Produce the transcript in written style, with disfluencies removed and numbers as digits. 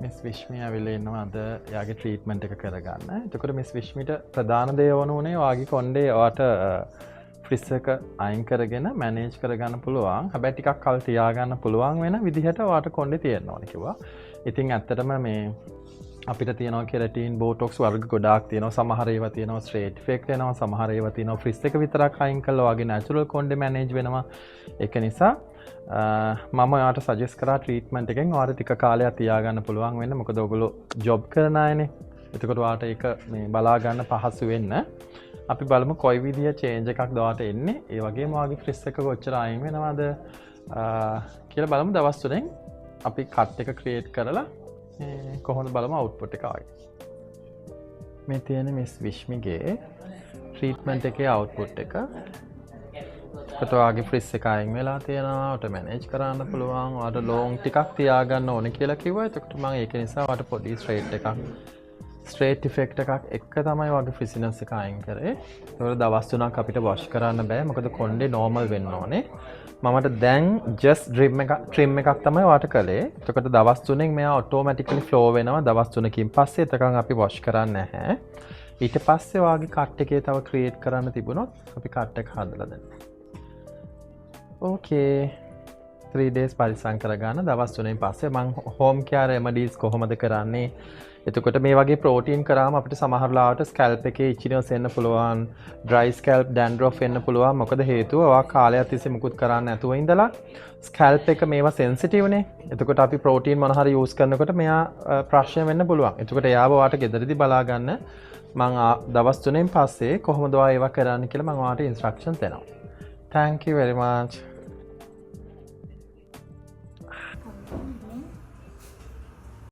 Miss විශ්මී ඇවිල්ලා ඉන්නවා අද එයාගේ ට්‍රීට්මන්ට් එක කරගන්න. එතකොට මිස් විශ්මිට ප්‍රධාන දේ වුණ උනේ ඔයාගේ කොණ්ඩේ ඔයාට ෆ්‍රිස් එක අයින් කරගෙන මැනේජ් කරගන්න පුළුවන්. හැබැයි ටිකක් කල් තියාගන්න පුළුවන් වෙන විදිහට ඔයාට කොණ්ඩේ තියෙන්න ඕනේ කිව්වා. ඉතින් ඇත්තටම මේ අපිට තියෙනවා කෙරටින් බෝටොක්ස් වර්ග ගොඩාක් තියෙනවා. සමහර ඒවා තියෙනවා ස්ට්‍රේට් ඉෆෙක්ට් එනවා. සමහර ඒවා තියෙනවා ෆ්‍රිස් එක විතරක් අයින් කළා ඔයාගේ නැචරල් කොණ්ඩේ මැනේජ් වෙනවා. ඒක නිසා මම යාට සජෙස් කරා ට්‍රීට්මන්ට් එකෙන් ඔයාට ටික කාලයක් තියාගන්න පුළුවන් වෙන්න. මොකද ඔයගොල්ලෝ ජොබ් කරන අයනේ. එතකොට ඔයාට ඒක මේ බලා ගන්න පහසු වෙන්න. අපි බලමු කොයි විදිය චේන්ජ් එකක්ද ඔයාට එන්නේ. ඒ වගේම ඔයාගේ ෆ්‍රිස් එක කොච්චර අයින් වෙනවද කියලා බලමු. දවස් තුනෙන් අපි කට් එක ක්‍රියේට් කරලා කොහොමද බලමු අවුට්පුට් එක ආවේ. මේ තියෙන මිස් විශ්මිගේ ට්‍රීට්මන්ට් එකේ අවුට්පුට් එක. ඔයාගේ ෆ්‍රිස් එක අයින් වෙලා තියෙනවා. ඔයාට මැනේජ් කරන්න පුළුවන්. ඔයාට ලොන්ග් ටිකක් තියාගන්න ඕනේ කියලා කිව්වා. එතකොට මම ඒක නිසා ඔයාට පොඩි ස්ට්‍රේට් ඉෆෙක්ට් එකක් එක්ක තමයි ඔයාගේ ෆ්‍රිසිනස් එක අයින් කරේ. ඒවල දවස් 3ක් අපිට වොෂ් කරන්න බෑ. මොකද කොණ්ඩේ නෝමල් වෙන්න ඕනේ. මමට දැන් ජස්ට් ට්‍රිම් එකක් තමයි ඔයාට කළේ. එතකොට දවස් 3න් මෙයා ඔටෝමැටිකලි ෆ්ලෝ වෙනවා. දවස් 3කින් පස්සේ එතකන් අපි වොෂ් කරන්නේ නැහැ. ඊට පස්සේ ඔයාගේ කට් එකේ තව ක්‍රියේට් කරන්න තිබුණොත් අපි කට් එක හදලා දෙන්න. ඕකේ 3 days පරිසම් කරගන්න. දවස් 3න් පස්සේ මම හෝම් කෙයාර් රෙමඩීස් කොහොමද කරන්නේ. එතකොට මේ වගේ ප්‍රෝටීන් කරාම අපිට සමහර ලාවට ස්කැල්ප් එකේ ඉචිනස් එන්න පුළුවන්, ඩ්‍රයි ස්කැල්ප් ඩැන්ඩ්‍රොෆ් එන්න පුළුවන්. මොකද හේතුව ඔයා කාලයක් තිස්සේ මුකුත් කරන්නේ නැතුව ඉඳලා ස්කැල්ප් එක මේවා සෙන්සිටිව් නේ. එතකොට අපි ප්‍රෝටීන් මොන හරි යූස් කරනකොට මෙයා ප්‍රශ්න වෙන්න පුළුවන්. එතකොට එයාව ඔයාට ගෙදරදී බලා ගන්න මම දවස් 3න් පස්සේ කොහොමද ඔයා ඒවා කරන්න කියලා මම ඔයාට ඉන්ස්ට්‍රක්ෂන්ස් දෙනවා. Thank you very much.